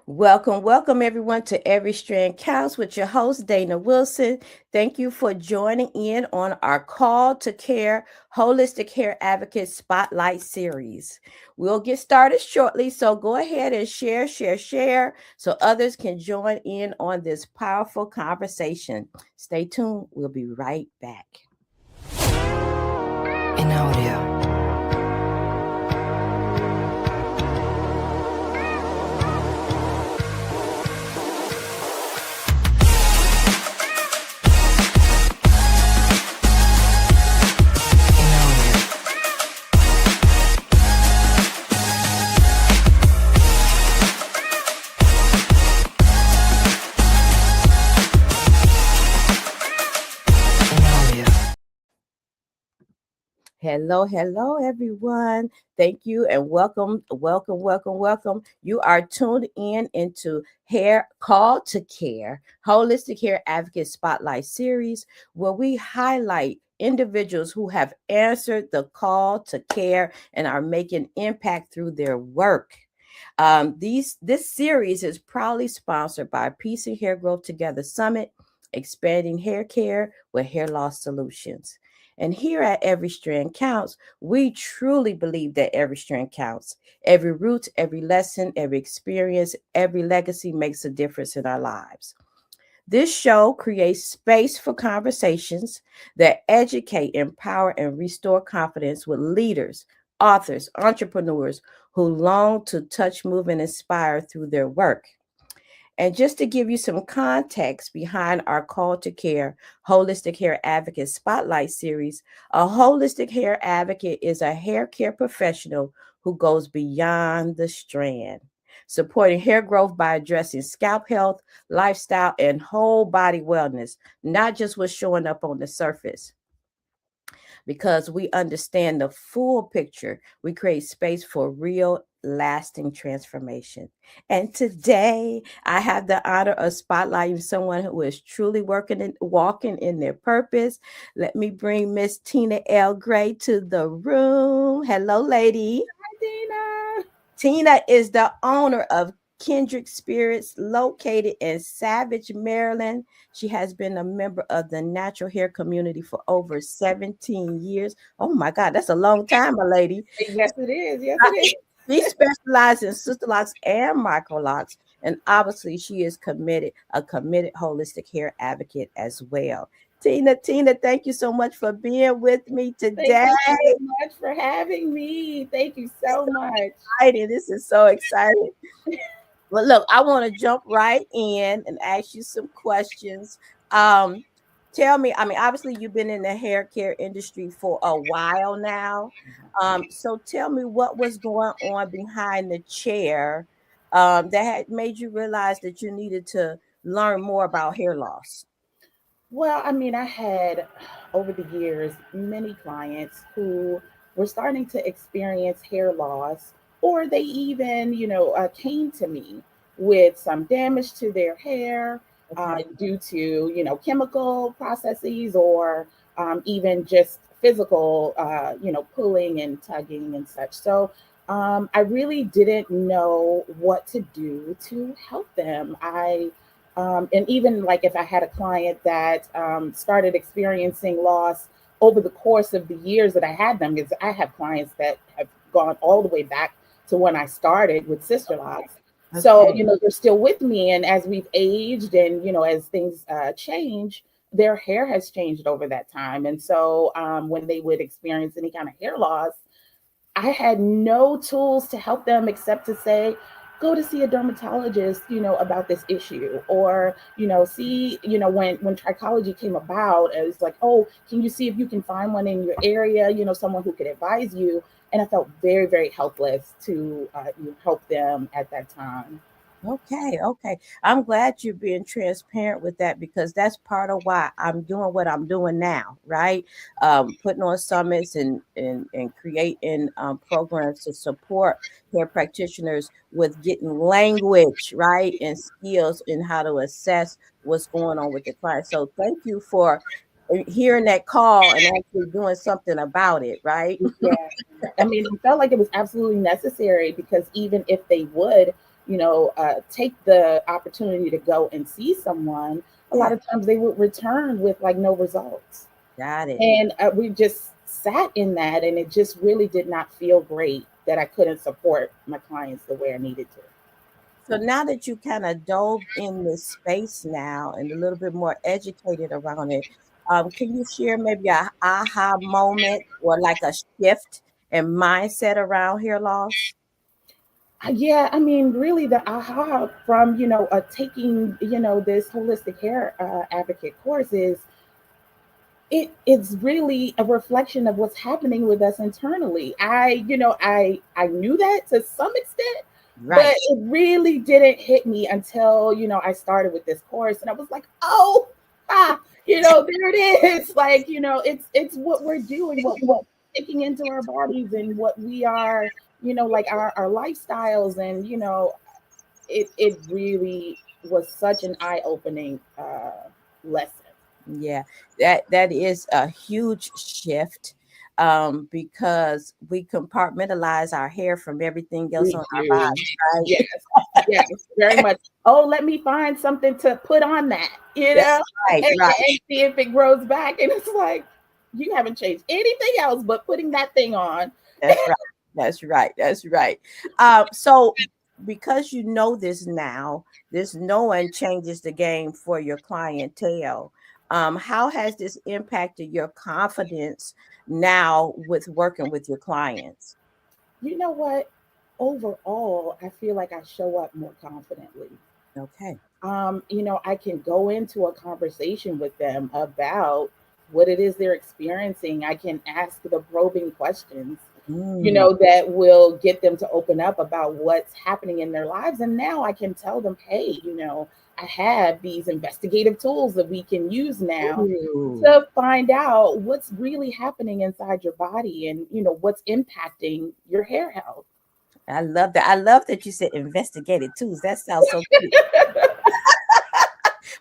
Welcome everyone to Every Strand Counts with your host, Dana Wilson. Thank you for joining in on our Call to Care Holistic Hair Advocate Spotlight series. We'll get started shortly, so go ahead and share so others can join in on this powerful conversation. Stay tuned, we'll be right back. In audio. Hello, everyone. Thank you and welcome. You are tuned in into Hair Call to Care, Holistic Hair Advocate Spotlight Series, where we highlight individuals who have answered the call to care and are making impact through their work. This series is proudly sponsored by Peace and Hair Growth Together Summit, expanding hair care with hair loss solutions. And here at Every Strand Counts, we truly believe that every strand counts. Every root, every lesson, every experience, every legacy makes a difference in our lives. This show creates space for conversations that educate, empower, and restore confidence with leaders, authors, entrepreneurs who long to touch, move, and inspire through their work. And just to give you some context behind our Call to Care Holistic Hair Advocate Spotlight series, a holistic hair advocate is a hair care professional who goes beyond the strand, supporting hair growth by addressing scalp health, lifestyle, and whole body wellness, not just what's showing up on the surface. Because we understand the full picture, we create space for real, lasting transformation. And today, I have the honor of spotlighting someone who is truly working and walking in their purpose. Let me bring Miss Tina L. Gray to the room. Hello, lady. Dina. Tina is the owner of Kindred Spirits located in Savage, Maryland. She has been a member of the natural hair community for over 17 years. Oh my God, that's a long time, my lady. Yes, it is. Yes, it is. She specializes in Sisterlocks and Microlocs, and obviously she is a committed holistic hair advocate as well. Tina, thank you so much for being with me Thank today. you so much for having me. Thank you so much. Exciting. This is so exciting. Well, look, I want to jump right in and ask you some questions. Um, Tell me, I mean, obviously you've been in the hair care industry for a while now. So tell me what was going on behind the chair that had made you realize that you needed to learn more about hair loss. Well, I mean, I had over the years many clients who were starting to experience hair loss, or they even, came to me with some damage to their hair Okay. due to, chemical processes or even just physical, pulling and tugging and such. So I really didn't know what to do to help them. And even like if I had a client that started experiencing loss over the course of the years that I had them, because I have clients that have gone all the way back to when I started with Sisterlocks. So, Okay. they're still with me. And as we've aged and, as things change, their hair has changed over that time. And so when they would experience any kind of hair loss, I had no tools to help them except to say, go to see a dermatologist, about this issue. Or, see, when trichology came about, it was like, oh, can you see if you can find one in your area, someone who could advise you. And I felt very, very helpless to help them at that time. Okay. I'm glad you're being transparent with that because that's part of why I'm doing what I'm doing now, right? Putting on summits and creating programs to support care practitioners with getting language, right? And skills in how to assess what's going on with the client. So thank you for hearing that call and actually doing something about it, right? Yeah. I mean, it felt like it was absolutely necessary because even if they would, take the opportunity to go and see someone, a lot Yeah. of times they would return with like no results. Got it. And we just sat in that, and it just really did not feel great that I couldn't support my clients the way I needed to. So now that you kind of dove in this space now and a little bit more educated around it, can you share maybe a aha moment or like a shift in mindset around hair loss? Yeah, I mean, really, the aha from taking this holistic hair advocate course is it's really a reflection of what's happening with us internally. I knew that to some extent, but Right. it really didn't hit me until I started with this course, and I was like, oh, there it is. Like, it's what we're doing, what we're taking into our bodies, and what we are, like our lifestyles, and it really was such an eye-opening lesson. Yeah, that is a huge shift, because we compartmentalize our hair from everything else We on our do. body, Yes, yes, very much. Oh, let me find something to put on that, That's right, right. and see if it grows back. And it's like, you haven't changed anything else but putting that thing on. That's right. That's right. That's right. So because you know this now, this knowing changes the game for your clientele. How has this impacted your confidence now with working with your clients? You know what? Overall, I feel like I show up more confidently. Okay. I can go into a conversation with them about what it is they're experiencing. I can ask the probing questions, Mm, that will get them to open up about what's happening in their lives. And now I can tell them, hey, I have these investigative tools that we can use now ooh, to find out what's really happening inside your body, and, what's impacting your hair health. I love that. I love that you said investigated tools. That sounds so cute.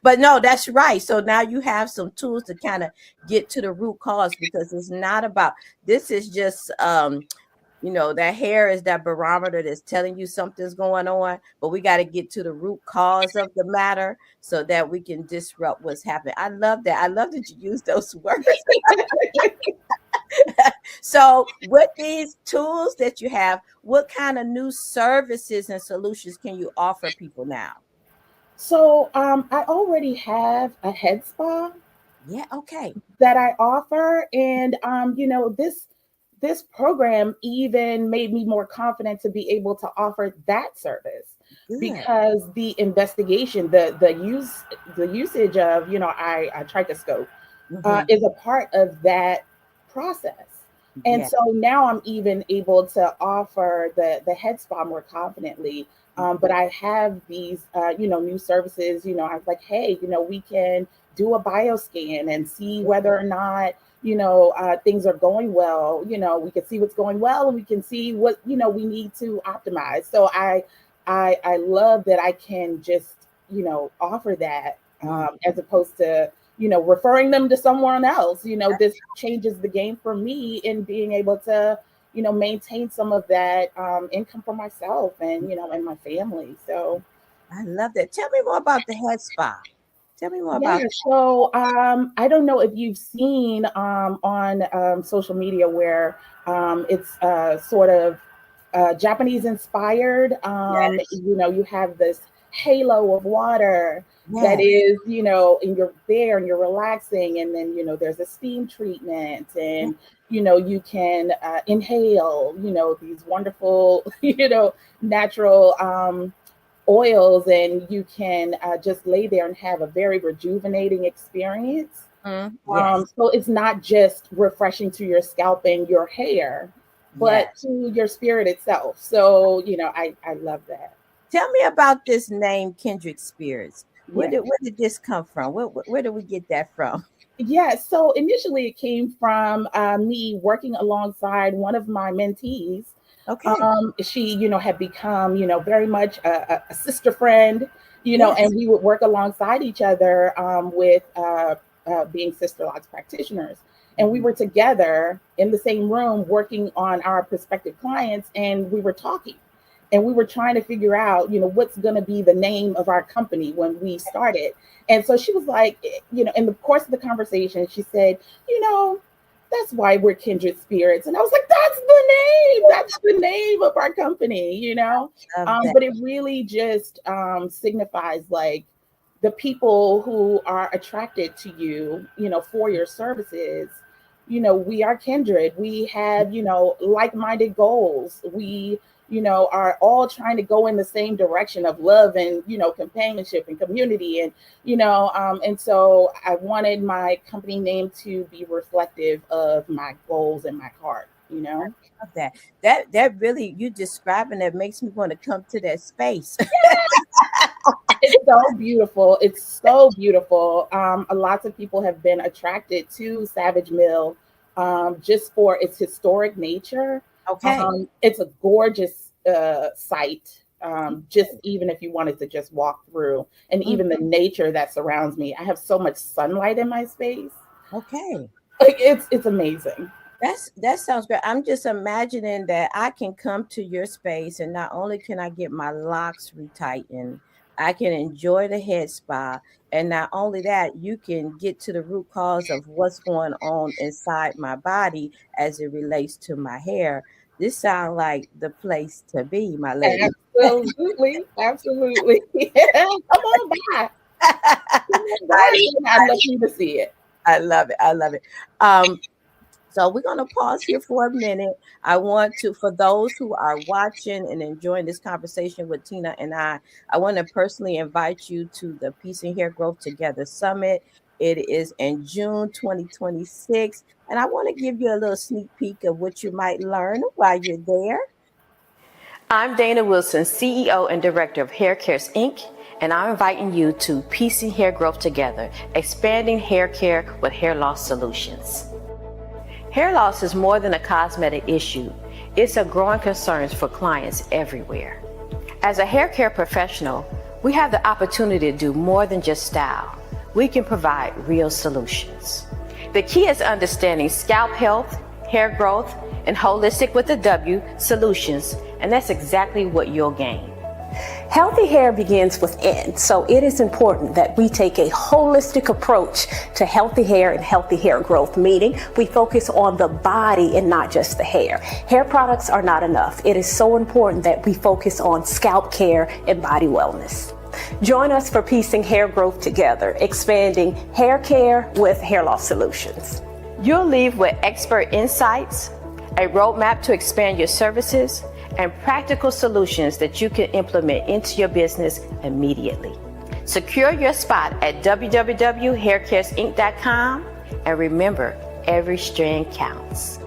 But no, that's right. So now you have some tools to kind of get to the root cause, because it's not about, this is just that hair is that barometer that's telling you something's going on, but we got to get to the root cause of the matter so that we can disrupt what's happening. I love that. I love that you use those words. So with these tools that you have, what kind of new services and solutions can you offer people now? So I already have a head spa Yeah, okay. that I offer. And this program even made me more confident to be able to offer that service, Good. because the investigation, the usage of I trichoscope Hmm. is a part of that process. And Yeah. so now I'm even able to offer the head spa more confidently. But I have these, new services. I was like, hey, we can do a bioscan and see whether or not, things are going well. We can see what's going well, and we can see what, we need to optimize. So I love that I can just, offer that, Mm. as opposed to, referring them to someone else. This changes the game for me in being able to, maintain some of that income for myself, and, and my family. So, I love that. Tell me more about the head spa. Tell me more yeah. about. So, I don't know if you've seen on social media where it's sort of Japanese inspired. Yes. You have this halo of water that Yes. is, and you're there and you're relaxing, and then there's a steam treatment, Yes. and you can inhale, these wonderful, natural oils, and you can just lay there and have a very rejuvenating experience. Yes. So it's not just refreshing to your scalp and your hair, but Yes. to your spirit itself. So, I love that. Tell me about this name, Kindred Spirits. Where Yeah. did this come from? Where did we get that from? Yeah. So initially it came from me working alongside one of my mentees. Okay. She, had become, very much a sister friend, and Yes. we would work alongside each other with being Sisterlocks practitioners. And we Mhm. were together in the same room working on our prospective clients, and we were talking. And we were trying to figure out, what's going to be the name of our company when we started. And so she was like, in the course of the conversation, she said, you know, that's why we're Kindred Spirits. And I was like, that's the name. That's the name of our company. Love that. But it really just signifies like the people who are attracted to you, for your services. We are kindred. We have, like-minded goals. We, are all trying to go in the same direction of love and, companionship and community. And so I wanted my company name to be reflective of my goals and my heart. Love that. That really, you describing that makes me want to come to that space. It's so beautiful. It's so beautiful. Lots of people have been attracted to Savage Mill just for its historic nature. Okay. It's a gorgeous site. Just even if you wanted to just walk through, and even the nature that surrounds me. I have so much sunlight in my space. Okay. Like it's amazing. That sounds great. I'm just imagining that I can come to your space and not only can I get my locks retightened, I can enjoy the head spa. And not only that, you can get to the root cause of what's going on inside my body as it relates to my hair. This sounds like the place to be, my lady. Absolutely, absolutely. Come on by. Come on by. I'd love you to see it. I love it. I love it. So we're going to pause here for a minute. I want to, for those who are watching and enjoying this conversation with Tina and I want to personally invite you to the Peace and Hair Growth Together Summit. It is in June 2026. And I want to give you a little sneak peek of what you might learn while you're there. I'm Dana Wilson, CEO and Director of Hair Cares Inc., and I'm inviting you to Peace and Hair Growth Together, expanding hair care with hair loss solutions. Hair loss is more than a cosmetic issue. It's a growing concern for clients everywhere. As a hair care professional, we have the opportunity to do more than just style. We can provide real solutions. The key is understanding scalp health, hair growth, and holistic with a W solutions, and that's exactly what you'll gain. Healthy hair begins within, so it is important that we take a holistic approach to healthy hair and healthy hair growth, meaning we focus on the body and not just the hair. Hair products are not enough. It is so important that we focus on scalp care and body wellness. Join us for Piecing Hair Growth Together, expanding hair care with hair loss solutions. You'll leave with expert insights, a roadmap to expand your services, and practical solutions that you can implement into your business immediately. Secure your spot at www.haircaresinc.com, and remember, every strand counts.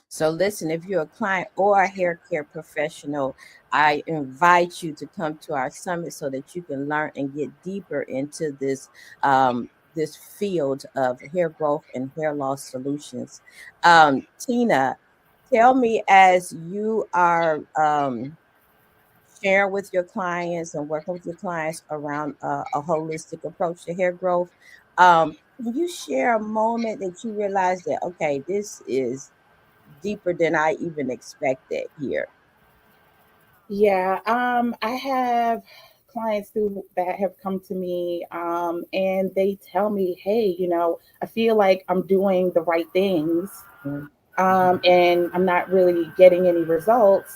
So listen, if you're a client or a hair care professional, I invite you to come to our summit so that you can learn and get deeper into this field of hair growth and hair loss solutions. Tina, tell me, as you are sharing with your clients and working with your clients around a holistic approach to hair growth, can you share a moment that you realized that, okay, this is deeper than I even expected here? Yeah, I have clients that have come to me, and they tell me, hey, I feel like I'm doing the right things, Mhm. and I'm not really getting any results.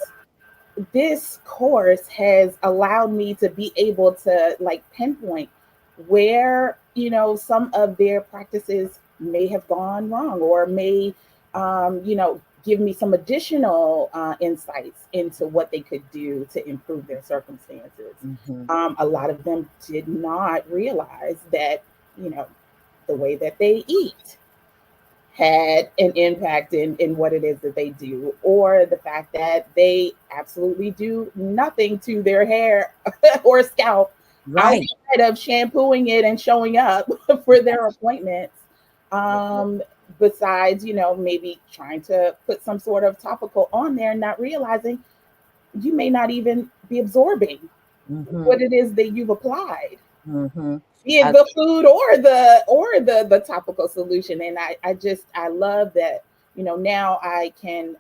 This course has allowed me to be able to like pinpoint where, some of their practices may have gone wrong, or may, give me some additional insights into what they could do to improve their circumstances. Mhm. A lot of them did not realize that, you know, the way that they eat had an impact in what it is that they do, or the fact that they absolutely do nothing to their hair or scalp Right. outside of shampooing it and showing up for their appointments. Um, Besides, maybe trying to put some sort of topical on there, not realizing you may not even be absorbing Mhm. what it is that you've applied. Mhm. be it the food or the topical solution. And I love that, now I can,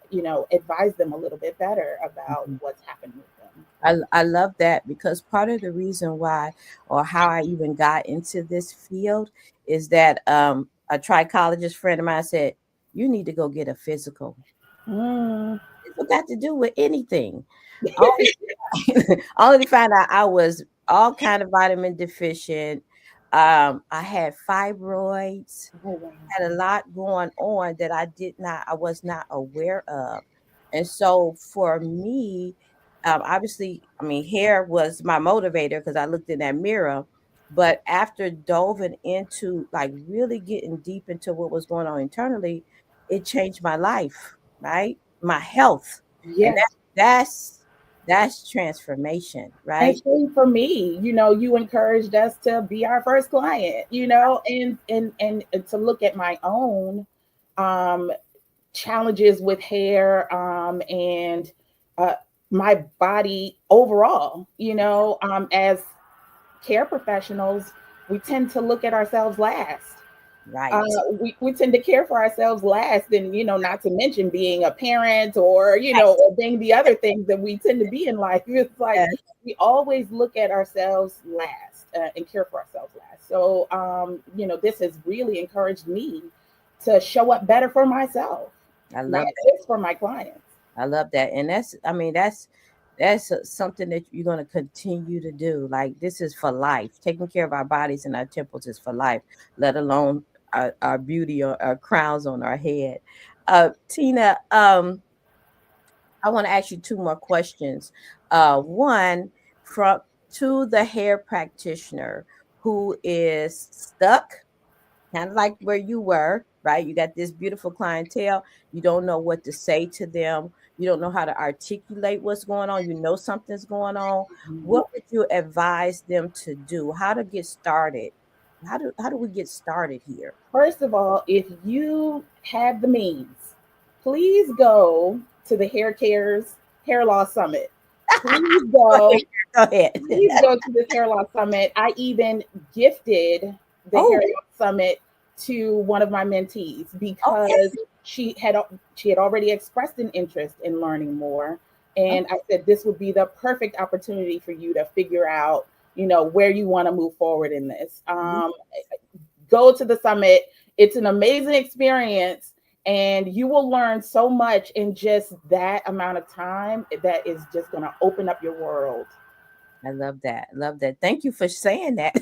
advise them a little bit better about what's happening with them. I love that, because part of the reason why, or how I even got into this field, is that a trichologist friend of mine said, you need to go get a physical. It's got to do with anything. Only, only to find out I was all kind of vitamin deficient. I had fibroids, Oh, wow. had a lot going on that I was not aware of. And so for me, obviously, I mean, hair was my motivator because I looked in that mirror. But after diving into like really getting deep into what was going on internally, it changed my life, right? My health. And Yes. that's transformation, And right? same for me, you encouraged us to be our first client, and to look at my own um, challenges with hair, and uh, my body overall, as care professionals, we tend to look at ourselves last. uh, Right. we tend to care for ourselves last, and not to mention being a parent, or Right. or being the other things that we tend to be in life. It's like Yes. we always look at ourselves last, and care for ourselves last. So this has really encouraged me to show up better for myself, I not love just for my clients. I love that. And I mean, something that you're going to continue to do. Like, this is for life. Taking care of our bodies and our temples is for life, let alone our beauty or our crowns on our head. Tina, I want to ask you two more questions. One, from to the hair practitioner who is stuck, kind of like where you were, right? You got this beautiful clientele. You don't know what to say to them. You don't know how to articulate what's going on. You know something's going on. Mhm. What would you advise them to do? How to get started? How do we get started here? First of all, if you have the means, please go to the Hair Cares Hair Loss Summit. Please Go ahead. go. Go ahead. Please go to this Hair Loss Summit. I even gifted the Hair Oh, Loss Summit to one of my mentees okay. because she had already expressed an interest in learning more, and I said this would be the perfect opportunity for you to figure out, where you want to move forward in this. Okay. Go to the summit. It's an amazing experience, and you will learn so much in just that amount of time that is just going to open up your world. I love that. Love that. Thank you for saying that.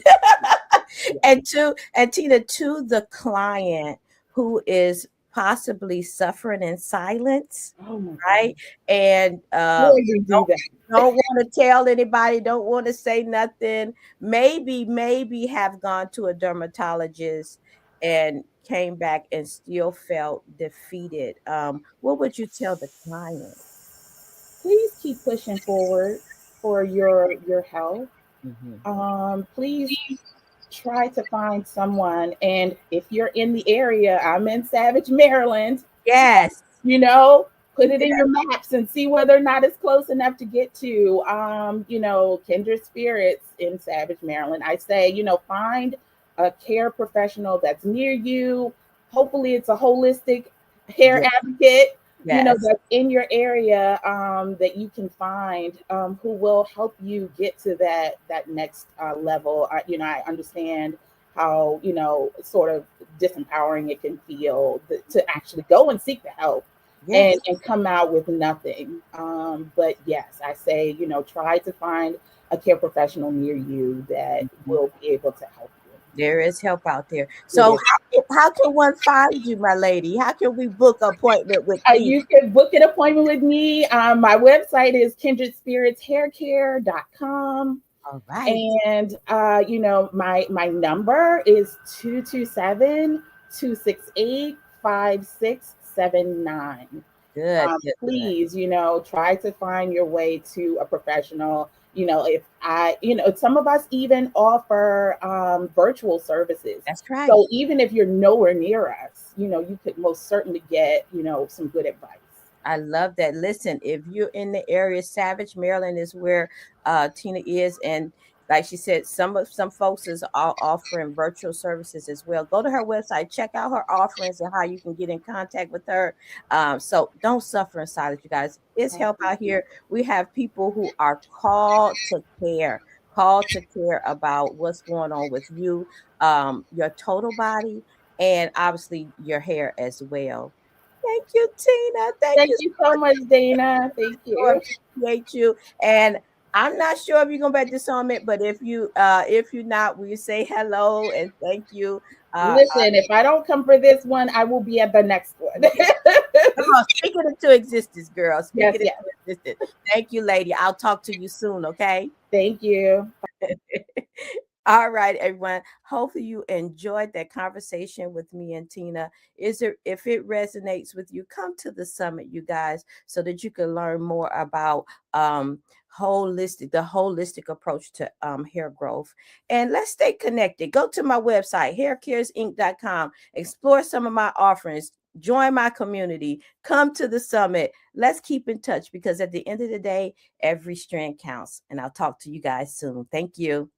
Yeah. And Tina, to the client who is possibly suffering in silence, Oh my right? God. And Before we do that, don't want to tell anybody, don't want to say nothing. Maybe have gone to a dermatologist and came back and still felt defeated. What would you tell the client? please keep pushing forward for your health. Mhm. Please try to find someone. And if you're in the area, I'm in Savage, Maryland. Yes. Put it in your maps and see whether or not it's close enough to get to. Kindred Spirits in Savage, Maryland. I say, find a care professional that's near you. Hopefully, it's a holistic hair Yes. advocate, Yes. that's in your area, that you can find, who will help you get to that next level. I understand how, sort of disempowering it can feel to actually go and seek the help and Yes. come out with nothing. But yes, I say, try to find a care professional near you that Mhm. will be able to help There is help out there. you. It So is. how can one find you, my lady? How can we book an appointment with Tina? You can book an appointment with me. My website is kindredspiritshaircare.com. All right. And my number is 227-268-5679. Good, good, good. Please, try to find your way to a professional. Some of us even offer virtual services. That's right. So even if you're nowhere near us, you could most certainly get, some good advice. I love that. Listen, if you're in the area, Savage, Maryland is where Tina is, and like she said, some folks is offering virtual services as well. Go to her website, check out her offerings and how you can get in contact with her. So don't suffer in silence, you guys. It's help out here. We have people who are called to care about what's going on with you, your total body, and obviously your hair as well. Thank you, Tina. Thank Thank you you so much, Dana. Thank so you. appreciate you. And I'm not sure if you're gonna be at this summit, but if you're not, will you say hello and thank you? Listen, if I don't come for this one, I will be at the next one. Come on, speak it into existence, girl. Speak Yes, it yes. into existence. Thank you, lady. I'll talk to you soon, okay? Thank you. All right, everyone. Hopefully you enjoyed that conversation with me and Tina. Is there if it resonates with you, come to the summit, you guys, so that you can learn more about the holistic approach to hair growth. And let's stay connected. Go to my website, haircaresinc.com, explore some of my offerings, join my community, come to the summit. Let's keep in touch because at the end of the day, every strand counts. And I'll talk to you guys soon. Thank you.